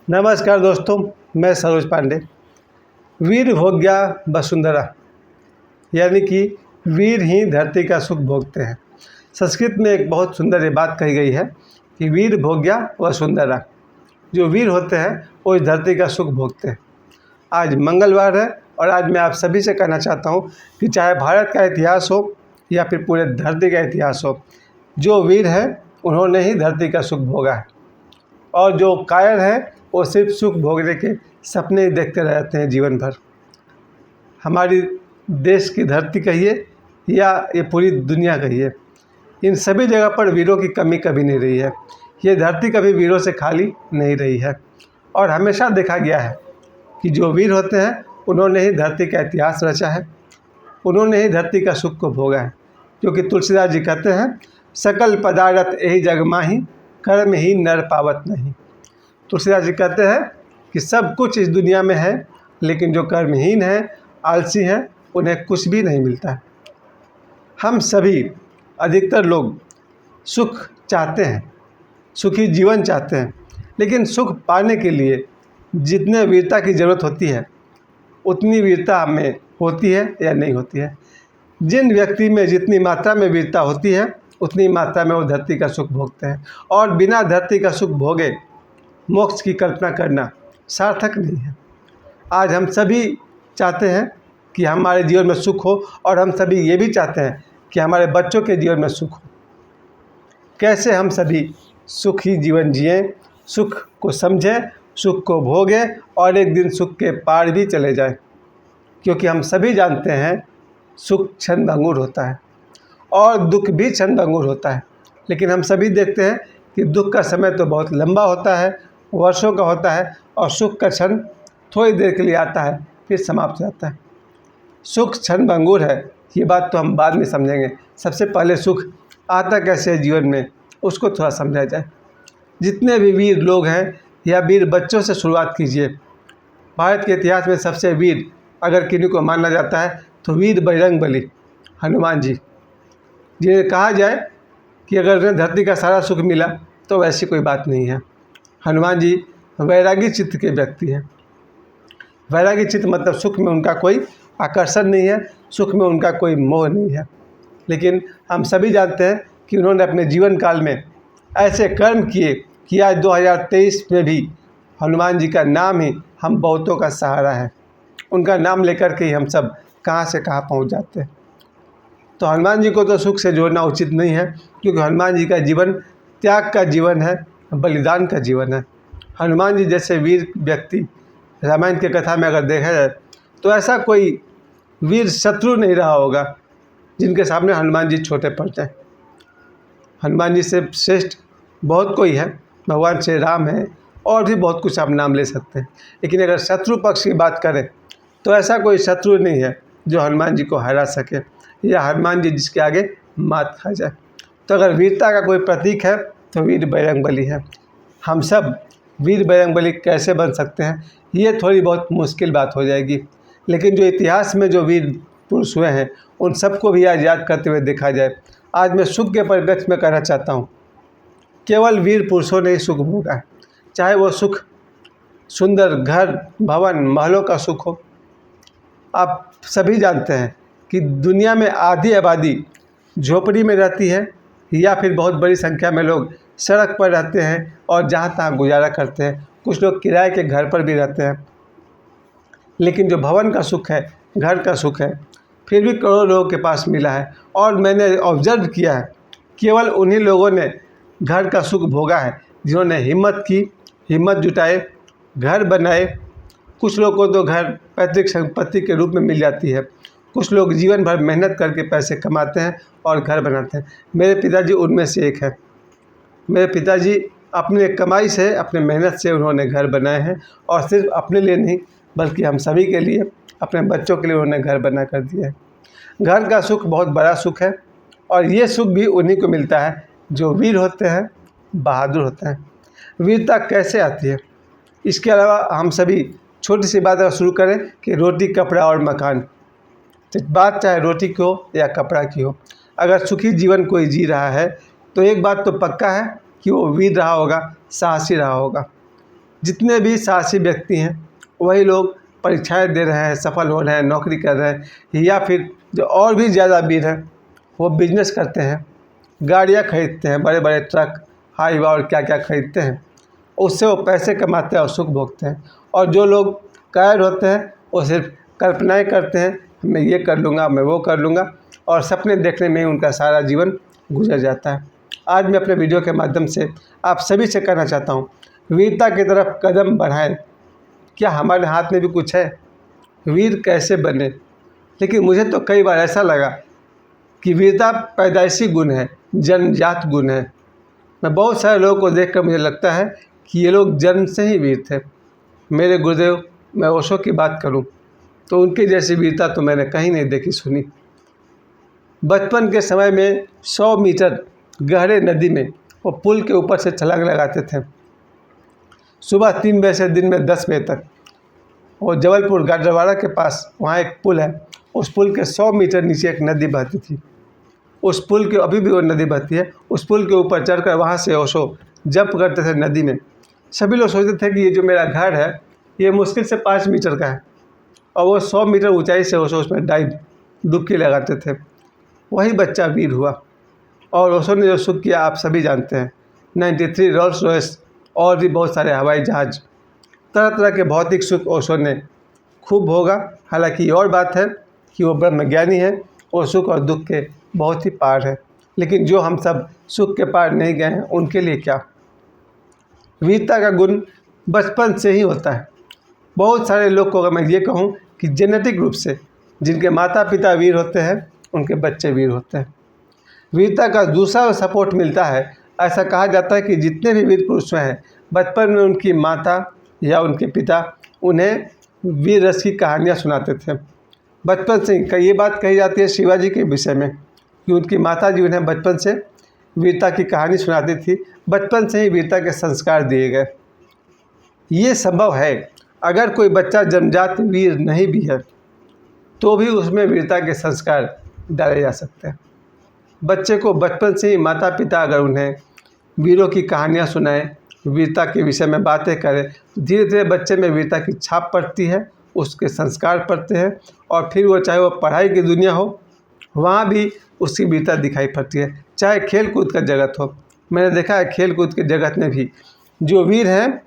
नमस्कार दोस्तों, मैं सरोज पांडे। वीर भोग्या वसुंधरा, यानी कि वीर ही धरती का सुख भोगते हैं। संस्कृत में एक बहुत सुंदर ये बात कही गई है कि वीर भोग्या वसुंधरा, जो वीर होते हैं वो इस धरती का सुख भोगते हैं। आज मंगलवार है और आज मैं आप सभी से कहना चाहता हूँ कि चाहे भारत का इतिहास हो या फिर पूरे धरती का इतिहास हो, जो वीर है उन्होंने ही धरती का सुख भोगा है। और जो कायर है वो सिर्फ सुख भोगने के सपने ही देखते रहते हैं जीवन भर। हमारी देश की धरती कहिए या ये पूरी दुनिया कहिए, इन सभी जगह पर वीरों की कमी कभी नहीं रही है। ये धरती कभी वीरों से खाली नहीं रही है और हमेशा देखा गया है कि जो वीर होते हैं उन्होंने ही धरती का इतिहास रचा है, उन्होंने ही धरती का सुख को भोगा है। क्योंकि तुलसीदास जी कहते हैं, सकल पदारथ यही जग माही, कर्म ही नर पावत नहीं। तुलसीदास जी कहते हैं कि सब कुछ इस दुनिया में है, लेकिन जो कर्महीन है, आलसी हैं, उन्हें कुछ भी नहीं मिलता है। हम सभी, अधिकतर लोग सुख चाहते हैं, सुखी जीवन चाहते हैं, लेकिन सुख पाने के लिए जितने वीरता की ज़रूरत होती है उतनी वीरता हमें होती है या नहीं होती है। जिन व्यक्ति में जितनी मात्रा में वीरता होती है उतनी मात्रा में वो धरती का सुख भोगते हैं, और बिना धरती का सुख भोगे मोक्ष की कल्पना करना सार्थक नहीं है। आज हम सभी चाहते हैं कि हमारे जीवन में सुख हो, और हम सभी ये भी चाहते हैं कि हमारे बच्चों के जीवन में सुख हो। कैसे हम सभी सुखी जीवन जिएं, सुख को समझें, सुख को भोगें और एक दिन सुख के पार भी चले जाएं। क्योंकि हम सभी जानते हैं सुख क्षणभंगुर होता है और दुख भी क्षणभंगुर होता है। लेकिन हम सभी देखते हैं कि दुख का समय तो बहुत लंबा होता है, वर्षों का होता है, और सुख का क्षण थोड़ी देर के लिए आता है, फिर समाप्त हो जाता है। सुख क्षणभंगुर है, ये बात तो हम बाद में समझेंगे। सबसे पहले सुख आता कैसे है जीवन में, उसको थोड़ा समझा जाए। जितने भी वीर लोग हैं या वीर बच्चों से शुरुआत कीजिए। भारत के इतिहास में सबसे वीर अगर किन्हीं को माना जाता है तो वीर बजरंगबली हनुमान जी, जिन्हें कहा जाए कि अगर उन्हें धरती का सारा सुख मिला तो वैसी कोई बात नहीं है। हनुमान जी वैरागी चित्त के व्यक्ति हैं। वैरागी चित्त मतलब सुख में उनका कोई आकर्षण नहीं है, सुख में उनका कोई मोह नहीं है। लेकिन हम सभी जानते हैं कि उन्होंने अपने जीवन काल में ऐसे कर्म किए कि आज 2023 में भी हनुमान जी का नाम ही हम बहुतों का सहारा है। उनका नाम लेकर के ही हम सब कहाँ से कहाँ पहुँच जाते हैं। तो हनुमान जी को तो सुख से जोड़ना उचित नहीं है, क्योंकि हनुमान जी का जीवन त्याग का जीवन है, बलिदान का जीवन है। हनुमान जी जैसे वीर व्यक्ति रामायण की कथा में अगर देखा जाए तो ऐसा कोई वीर शत्रु नहीं रहा होगा जिनके सामने हनुमान जी छोटे पड़ जाएं। हनुमान जी से श्रेष्ठ बहुत कोई है, भगवान श्री राम है, और भी बहुत कुछ आप नाम ले सकते हैं। लेकिन अगर शत्रु पक्ष की बात करें तो ऐसा कोई शत्रु नहीं है जो हनुमान जी को हरा सके, या हनुमान जी जिसके आगे मात खा जाए। तो अगर वीरता का कोई प्रतीक है तो वीर बजरंगबली है। हम सब वीर बजरंगबली कैसे बन सकते हैं, ये थोड़ी बहुत मुश्किल बात हो जाएगी। लेकिन जो इतिहास में जो वीर पुरुष हुए हैं उन सबको भी आज याद करते हुए देखा जाए। आज मैं सुख के परिप्रेक्ष्य में कहना चाहता हूँ, केवल वीर पुरुषों ने ही सुख भोगा है। चाहे वो सुख सुंदर घर, भवन, महलों का सुख हो। आप सभी जानते हैं कि दुनिया में आधी आबादी झोपड़ी में रहती है, या फिर बहुत बड़ी संख्या में लोग सड़क पर रहते हैं और जहाँ तहाँ गुजारा करते हैं। कुछ लोग किराए के घर पर भी रहते हैं। लेकिन जो भवन का सुख है, घर का सुख है, फिर भी करोड़ों लोगों के पास मिला है। और मैंने ऑब्जर्व किया है, केवल उन्हीं लोगों ने घर का सुख भोगा है जिन्होंने हिम्मत की, हिम्मत जुटाए, घर बनाए। कुछ लोगों को तो घर पैतृक संपत्ति के रूप में मिल जाती है। कुछ लोग जीवन भर मेहनत करके पैसे कमाते हैं और घर बनाते हैं। मेरे पिताजी उनमें से एक है। मेरे पिताजी अपने कमाई से, अपने मेहनत से उन्होंने घर बनाए हैं, और सिर्फ अपने लिए नहीं बल्कि हम सभी के लिए, अपने बच्चों के लिए उन्होंने घर बना कर दिया है। घर का सुख बहुत बड़ा सुख है, और ये सुख भी उन्हीं को मिलता है जो वीर होते हैं, बहादुर होते हैं। वीरता कैसे आती है, इसके अलावा हम सभी छोटी सी बात शुरू करें कि रोटी, कपड़ा और मकान। तो बात चाहे रोटी की हो या कपड़ा की हो, अगर सुखी जीवन कोई जी रहा है तो एक बात तो पक्का है कि वो वीर रहा होगा, साहसी रहा होगा। जितने भी साहसी व्यक्ति हैं वही लोग परीक्षाएं दे रहे हैं, सफल हो रहे हैं, नौकरी कर रहे हैं, या फिर जो और भी ज़्यादा वीर हैं वो बिजनेस करते हैं, गाड़ियाँ खरीदते हैं, बड़े बड़े ट्रक, हाईवा और क्या क्या खरीदते हैं, उससे वो पैसे कमाते हैं और सुख भोगते हैं। और जो लोग कायर होते हैं वो सिर्फ कल्पनाएँ करते हैं, मैं ये कर लूँगा, मैं वो कर लूँगा, और सपने देखने में ही उनका सारा जीवन गुजर जाता है। आज मैं अपने वीडियो के माध्यम से आप सभी से कहना चाहता हूँ, वीरता की तरफ कदम बढ़ाएं। क्या हमारे हाथ में भी कुछ है? वीर कैसे बने? लेकिन मुझे तो कई बार ऐसा लगा कि वीरता पैदाइशी गुण है, जन्मजात गुण है। मैं बहुत सारे लोगों को देखकर मुझे लगता है कि ये लोग जन्म से ही वीर थे। मेरे गुरुदेव, मैं ओशो की बात करूं तो उनकी जैसी वीरता तो मैंने कहीं नहीं देखी सुनी। बचपन के समय में 100 मीटर गहरे नदी में वो पुल के ऊपर से छलांग लगाते थे, सुबह 3 बजे से दिन में 10 बजे तक। वो जबलपुर गाडरवाड़ा के पास वहाँ एक पुल है, उस पुल के 100 मीटर नीचे एक नदी बहती थी। उस पुल के अभी भी वो नदी बहती है। उस पुल के ऊपर चढ़कर वहाँ से ओशो जंप करते थे नदी में। सभी लोग सोचते थे कि ये जो मेरा घर है ये मुश्किल से 5 मीटर का है, और वो 100 मीटर ऊंचाई से ओशो उसमें डुबकी लगाते थे। वही बच्चा वीर हुआ। और ओशो ने जो सुख किया आप सभी जानते हैं। 93 रोल्स रॉयस और भी बहुत सारे हवाई जहाज, तरह तरह के भौतिक सुख ओशो ने खूब भोगा। हालांकि ये और बात है कि वो ब्रह्मज्ञानी है और सुख और दुख के बहुत ही पार है। लेकिन जो हम सब सुख के पार नहीं गए हैं उनके लिए क्या? वीरता का गुण बचपन से ही होता है। बहुत सारे लोग को अगर मैं ये कहूँ कि जेनेटिक रूप से जिनके माता पिता वीर होते हैं उनके बच्चे वीर होते हैं। वीरता का दूसरा सपोर्ट मिलता है। ऐसा कहा जाता है कि जितने भी वीर पुरुष हैं बचपन में उनकी माता या उनके पिता उन्हें वीर रस की कहानियाँ सुनाते थे। बचपन से ये बात कही जाती है शिवाजी के विषय में कि उनकी माता जी उन्हें बचपन से वीरता की कहानी सुनाती थी। बचपन से ही वीरता के संस्कार दिए गए। ये संभव है। अगर कोई बच्चा जन्मजात वीर नहीं भी है तो भी उसमें वीरता के संस्कार डाले जा सकते हैं। बच्चे को बचपन से ही माता पिता अगर उन्हें वीरों की कहानियाँ सुनाएं, वीरता के विषय में बातें करें, धीरे धीरे बच्चे में वीरता की छाप पड़ती है, उसके संस्कार पड़ते हैं, और फिर वो चाहे वो पढ़ाई की दुनिया हो वहाँ भी उसकी वीरता दिखाई पड़ती है। चाहे खेल कूद का जगत हो, मैंने देखा है खेल कूद के जगत में भी जो वीर हैं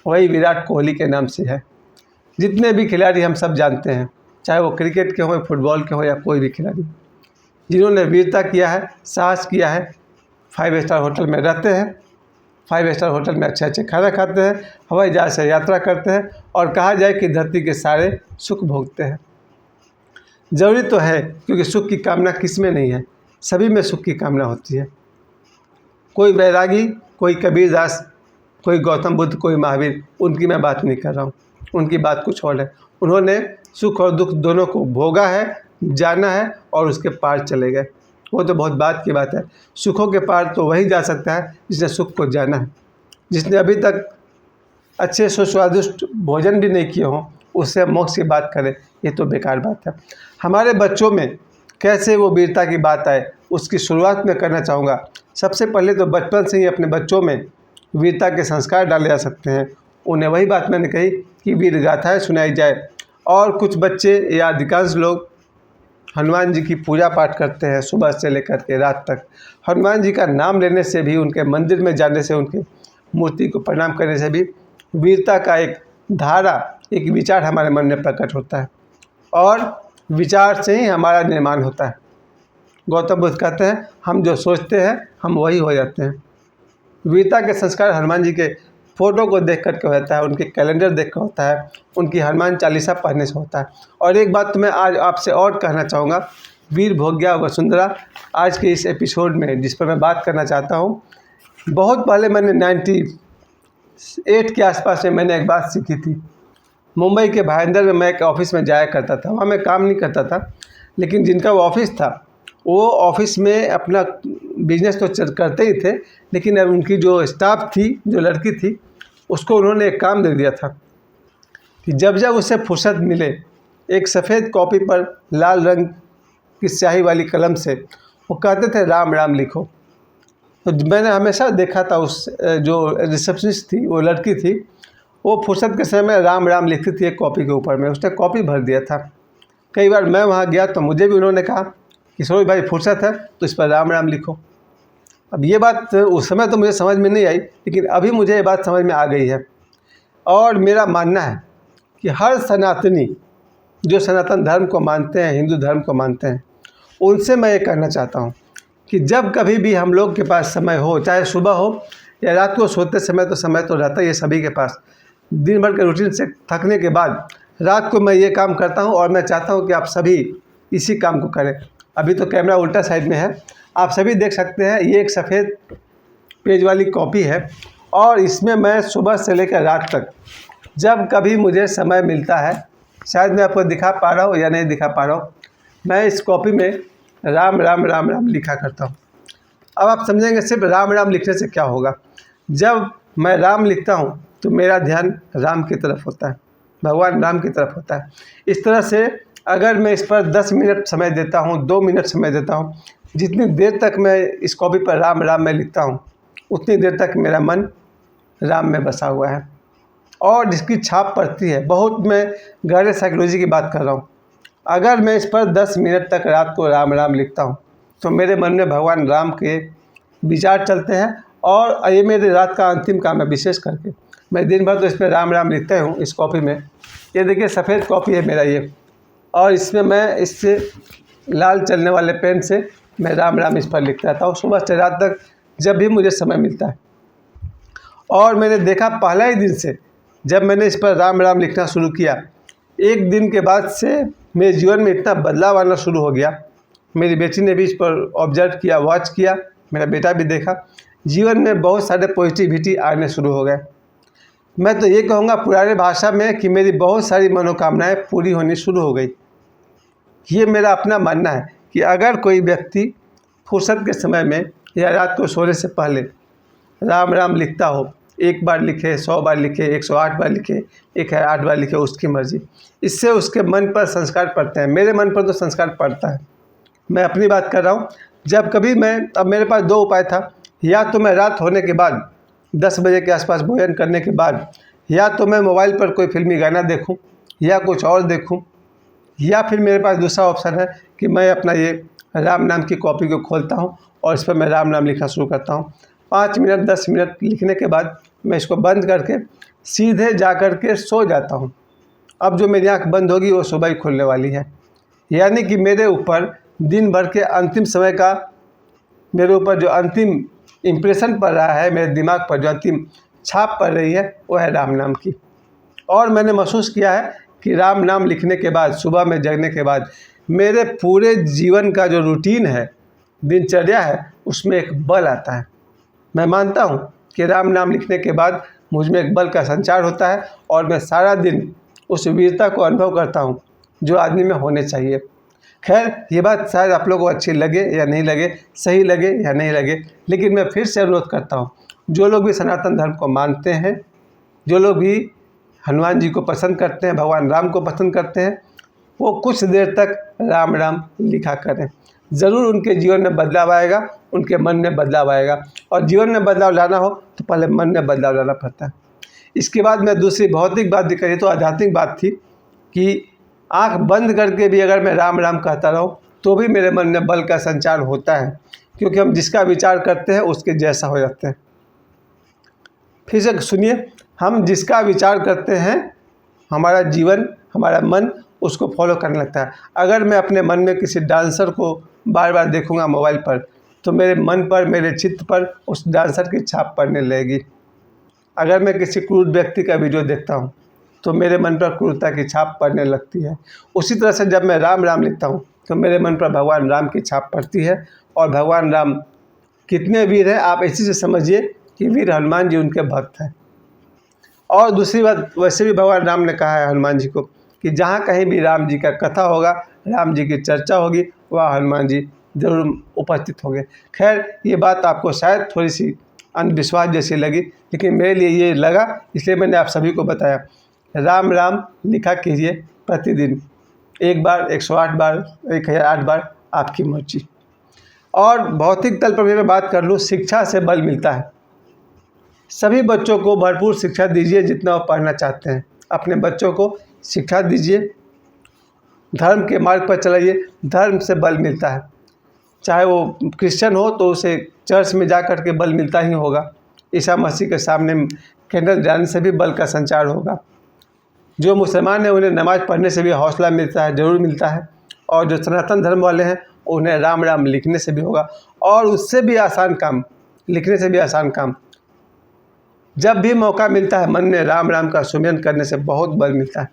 वही विराट कोहली के नाम से है। जितने भी खिलाड़ी हम सब जानते हैं, चाहे वो क्रिकेट के हों, फुटबॉल के हों या कोई भी खिलाड़ी, जिन्होंने वीरता किया है, साहस किया है, 5 स्टार होटल में रहते हैं, 5 स्टार होटल में अच्छे अच्छे खाना खाते हैं, हवाई जहाज से यात्रा करते हैं, और कहा जाए कि धरती के सारे सुख भोगते हैं। ज़रूरी तो है, क्योंकि सुख की कामना किस में नहीं है, सभी में सुख की कामना होती है। कोई बैरागी, कोई कबीरदास, कोई गौतम बुद्ध, कोई महावीर, उनकी मैं बात नहीं कर रहा हूँ। उनकी बात कुछ और है। उन्होंने सुख और दुख दोनों को भोगा है, जाना है, और उसके पार चले गए। वो तो बहुत बात की बात है। सुखों के पार तो वही जा सकता है जिसने सुख को जाना है। जिसने अभी तक अच्छे सुस्वादिष्ट भोजन भी नहीं किए हों उससे हम मोक्ष की बात करें, ये तो बेकार बात है। हमारे बच्चों में कैसे वो वीरता की बात आए उसकी शुरुआत मैं करना चाहूँगा। सबसे पहले तो बचपन से ही अपने बच्चों में वीरता के संस्कार डाले जा सकते हैं। उन्हें वही बात मैंने कही कि वीर गाथाएँ सुनाई जाए। और कुछ बच्चे या अधिकांश लोग हनुमान जी की पूजा पाठ करते हैं सुबह से लेकर के रात तक। हनुमान जी का नाम लेने से भी, उनके मंदिर में जाने से, उनकी मूर्ति को प्रणाम करने से भी वीरता का एक धारा, एक विचार हमारे मन में प्रकट होता है, और विचार से ही हमारा निर्माण होता है। गौतम बुद्ध कहते हैं हम जो सोचते हैं हम वही हो जाते हैं। वीरता के संस्कार हनुमान जी के फ़ोटो को देख करके होता है, उनके कैलेंडर देख कर होता है, उनकी हनुमान चालीसा पढ़ने से होता है। और एक बात तो मैं आज आपसे और कहना चाहूँगा, वीर भोग्या वसुंधरा आज के इस एपिसोड में जिस पर मैं बात करना चाहता हूँ, बहुत पहले मैंने 98 के आसपास में मैंने एक बात सीखी थी। मुंबई के भाईंदर में मैं एक ऑफ़िस में जाया करता था। वहाँ मैं काम नहीं करता था, लेकिन जिनका वो ऑफ़िस था वो ऑफ़िस में अपना बिजनेस तो करते ही थे, लेकिन अब उनकी जो स्टाफ थी, जो लड़की थी, उसको उन्होंने एक काम दे दिया था कि जब जब उसे फुर्सत मिले एक सफ़ेद कॉपी पर लाल रंग की स्याही वाली कलम से वो कहते थे राम राम लिखो। तो मैंने हमेशा देखा था उस जो रिसेप्शनिस्ट थी, वो लड़की थी, वो फुर्सत के समय में राम राम लिखती थी एक कॉपी के ऊपर में, उसने कॉपी भर दिया था। कई बार मैं वहाँ गया तो मुझे भी उन्होंने कहा कि सरोज भाई फुर्सत है तो इस पर राम राम लिखो। अब ये बात उस समय तो मुझे समझ में नहीं आई, लेकिन अभी मुझे ये बात समझ में आ गई है। और मेरा मानना है कि हर सनातनी जो सनातन धर्म को मानते हैं, हिंदू धर्म को मानते हैं, उनसे मैं ये कहना चाहता हूँ कि जब कभी भी हम लोग के पास समय हो, चाहे सुबह हो या रात को सोते समय तो रहता ही है सभी के पास। दिन भर के रूटीन से थकने के बाद रात को मैं ये काम करता हूँ और मैं चाहता हूँ कि आप सभी इसी काम को करें। अभी तो कैमरा उल्टा साइड में है, आप सभी देख सकते हैं। ये एक सफ़ेद पेज वाली कॉपी है और इसमें मैं सुबह से लेकर रात तक जब कभी मुझे समय मिलता है, शायद मैं आपको दिखा पा रहा हूँ या नहीं दिखा पा रहा हूँ, मैं इस कॉपी में राम राम राम राम लिखा करता हूँ। अब आप समझेंगे सिर्फ राम राम लिखने से क्या होगा। जब मैं राम लिखता हूँ तो मेरा ध्यान राम की तरफ होता है, भगवान राम की तरफ होता है। इस तरह से अगर मैं इस पर 10 मिनट समय देता हूँ, 2 मिनट समय देता हूँ, जितनी देर तक मैं इस कॉपी पर राम राम में लिखता हूँ, उतनी देर तक मेरा मन राम में बसा हुआ है और जिसकी छाप पड़ती है। बहुत मैं गहरे साइकोलॉजी की बात कर रहा हूँ। अगर मैं इस पर 10 मिनट तक रात को राम राम लिखता हूँ तो मेरे मन में भगवान राम के विचार चलते हैं और ये मेरे रात का अंतिम काम है। विशेष करके मैं दिन भर तो इस पर राम राम लिखता हूँ इस कॉपी में। ये देखिए सफ़ेद कॉपी है मेरा ये, और इसमें मैं इससे लाल चलने वाले पेन से मैं राम राम इस पर लिखता रहता हूँ सुबह से रात तक जब भी मुझे समय मिलता है। और मैंने देखा पहला ही दिन से जब मैंने इस पर राम राम लिखना शुरू किया, एक दिन के बाद से मेरे जीवन में इतना बदलाव आना शुरू हो गया। मेरी बेटी ने भी इस पर ऑब्जर्व किया, वॉच किया, मेरा बेटा भी देखा। जीवन में बहुत सारे पॉजिटिविटी आने शुरू हो गए। मैं तो ये कहूँगा पुराने भाषा में कि मेरी बहुत सारी मनोकामनाएं पूरी होनी शुरू हो गई। ये मेरा अपना मानना है कि अगर कोई व्यक्ति फुर्सत के समय में या रात को सोने से पहले राम राम लिखता हो, 1 बार लिखे, 100 बार लिखे, 108 बार लिखे, 1008 बार लिखे, उसकी मर्ज़ी। इससे उसके मन पर संस्कार पड़ते हैं। मेरे मन पर तो संस्कार पड़ता है। मैं अपनी बात कर रहा हूँ। जब कभी अब मेरे पास 2 उपाय था, या तो मैं रात होने के बाद 10 बजे के आसपास भोजन करने के बाद या तो मैं मोबाइल पर कोई फिल्मी गाना देखूं या कुछ और देखूं, या फिर मेरे पास दूसरा ऑप्शन है कि मैं अपना ये राम नाम की कॉपी को खोलता हूं और इस पर मैं राम नाम लिखना शुरू करता हूं। 5 मिनट 10 मिनट लिखने के बाद मैं इसको बंद करके सीधे जा कर के सो जाता हूं। अब जो मेरी आँख बंद होगी वो सुबह ही खुलने वाली है। यानी कि मेरे ऊपर दिन भर के अंतिम समय का, मेरे ऊपर जो अंतिम इम्प्रेशन पड़ रहा है, मेरे दिमाग पर जो अंतिम छाप पड़ रही है वो है राम नाम की। और मैंने महसूस किया है कि राम नाम लिखने के बाद, सुबह में जगने के बाद, मेरे पूरे जीवन का जो रूटीन है, दिनचर्या है, उसमें एक बल आता है। मैं मानता हूँ कि राम नाम लिखने के बाद मुझ में एक बल का संचार होता है और मैं सारा दिन उस वीरता को अनुभव करता हूँ जो आदमी में होने चाहिए। खैर, ये बात शायद आप लोगों को अच्छी लगे या नहीं लगे, सही लगे या नहीं लगे, लेकिन मैं फिर से अनुरोध करता हूँ, जो लोग भी सनातन धर्म को मानते हैं, जो लोग भी हनुमान जी को पसंद करते हैं, भगवान राम को पसंद करते हैं, वो कुछ देर तक राम राम लिखा करें। ज़रूर उनके जीवन में बदलाव आएगा, उनके मन में बदलाव आएगा। और जीवन में बदलाव लाना हो तो पहले मन में बदलाव लाना पड़ता है। इसके बाद मैं दूसरी भौतिक बात भी कही तो आध्यात्मिक बात थी कि आँख बंद करके भी अगर मैं राम राम कहता रहूँ तो भी मेरे मन में बल का संचार होता है, क्योंकि हम जिसका विचार करते हैं उसके जैसा हो जाते हैं। फिर से सुनिए, हम जिसका विचार करते हैं हमारा जीवन, हमारा मन उसको फॉलो करने लगता है। अगर मैं अपने मन में किसी डांसर को बार बार देखूंगा मोबाइल पर तो मेरे मन पर, मेरे चित्त पर उस डांसर की छाप पड़ने लगेगी। अगर मैं किसी क्रूर व्यक्ति का वीडियो देखता हूँ तो मेरे मन पर क्रूरता की छाप पड़ने लगती है। उसी तरह से जब मैं राम राम लिखता हूँ तो मेरे मन पर भगवान राम की छाप पड़ती है। और भगवान राम कितने वीर हैं आप इसी से समझिए कि वीर हनुमान जी उनके भक्त हैं। और दूसरी बात, वैसे भी भगवान राम ने कहा है हनुमान जी को कि जहाँ कहीं भी राम जी का कथा होगा, राम जी की चर्चा होगी, वह हनुमान जी जरूर उपस्थित होंगे। खैर, ये बात आपको शायद थोड़ी सी अंधविश्वास जैसी लगी, लेकिन मेरे लिए ये लगा, इसलिए मैंने आप सभी को बताया। राम राम लिखा कीजिए प्रतिदिन, 1 बार, 108 बार, 1008 बार, आपकी मर्जी। और भौतिक तल पर भी मैं बात कर लूँ, शिक्षा से बल मिलता है। सभी बच्चों को भरपूर शिक्षा दीजिए जितना वो पढ़ना चाहते हैं। अपने बच्चों को शिक्षा दीजिए, धर्म के मार्ग पर चलाइए। धर्म से बल मिलता है, चाहे वो क्रिश्चियन हो तो उसे चर्च में जा कर के बल मिलता ही होगा। ईसा मसीह के सामने कैंडल जलाने से भी बल का संचार होगा। जो मुसलमान हैं उन्हें नमाज़ पढ़ने से भी हौसला मिलता है, ज़रूर मिलता है। और जो सनातन धर्म वाले हैं उन्हें राम राम लिखने से भी होगा। और उससे भी आसान काम, लिखने से भी आसान काम, जब भी मौका मिलता है मन में राम राम का सुमिरन करने से बहुत बल मिलता है।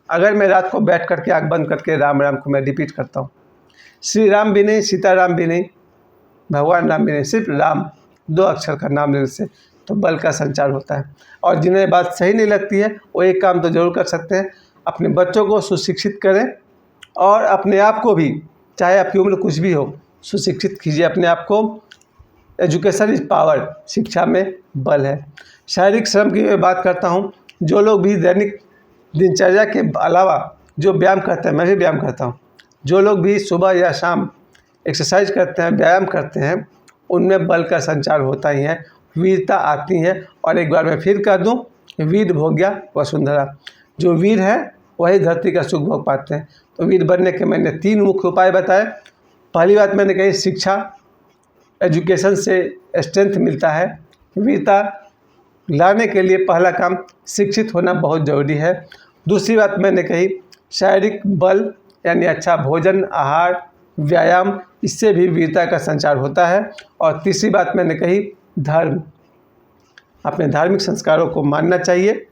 अगर मैं रात को बैठ करके आँख बंद करके राम राम को मैं रिपीट करता हूँ, श्री राम भी नहीं, सीताराम भी नहीं, भगवान राम भी नहीं, सिर्फ राम 2 अक्षर का नाम लेने से तो बल का संचार होता है। और जिन्हें बात सही नहीं लगती है वो एक काम तो ज़रूर कर सकते हैं, अपने बच्चों को सुशिक्षित करें और अपने आप को भी, चाहे आपकी उम्र कुछ भी हो, सुशिक्षित कीजिए अपने आप को। एजुकेशन इज़ पावर, शिक्षा में बल है। शारीरिक श्रम की मैं बात करता हूँ। जो लोग भी दैनिक दिनचर्या के अलावा जो व्यायाम करते हैं, मैं भी व्यायाम करता हूँ, जो लोग भी सुबह या शाम एक्सरसाइज करते हैं, व्यायाम करते हैं, उनमें बल का संचार होता ही है, वीरता आती है। और एक बार मैं फिर कह दूं, वीर भोग्या वसुंधरा, जो वीर है वही धरती का सुख भोग पाते हैं। तो वीर बनने के मैंने 3 मुख्य उपाय बताए। पहली बात मैंने कही, शिक्षा, एजुकेशन से स्ट्रेंथ मिलता है। वीरता लाने के लिए पहला काम शिक्षित होना बहुत ज़रूरी है। दूसरी बात मैंने कही, शारीरिक बल यानी अच्छा भोजन, आहार, व्यायाम, इससे भी वीरता का संचार होता है। और तीसरी बात मैंने कही, धर्म, अपने धार्मिक संस्कारों को मानना चाहिए।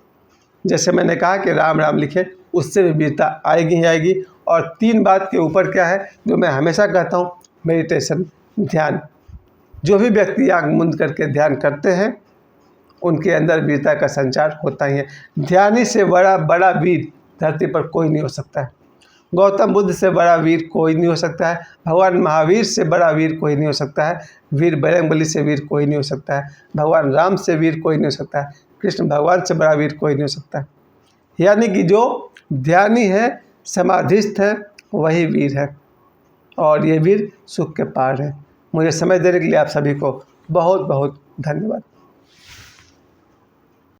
जैसे मैंने कहा कि राम राम लिखें, उससे भी वीरता आएगी ही आएगी। और 3 बात के ऊपर क्या है जो मैं हमेशा कहता हूँ, मेडिटेशन, ध्यान। जो भी व्यक्ति आँख मूंद करके ध्यान करते हैं उनके अंदर वीरता का संचार होता ही है। ध्यानी से बड़ा वीर धरती पर कोई नहीं हो सकता है। गौतम बुद्ध से बड़ा वीर कोई नहीं हो सकता है। भगवान महावीर से बड़ा वीर कोई नहीं हो सकता है। वीर बजरंगबली से वीर कोई नहीं हो सकता है। भगवान राम से वीर कोई नहीं हो सकता है। कृष्ण भगवान से बड़ा वीर कोई नहीं हो सकता है। यानी कि जो ध्यानी है, समाधिस्थ है, वही वीर है। और ये वीर सुख के पार है। मुझे समय देने के लिए आप सभी को बहुत बहुत धन्यवाद।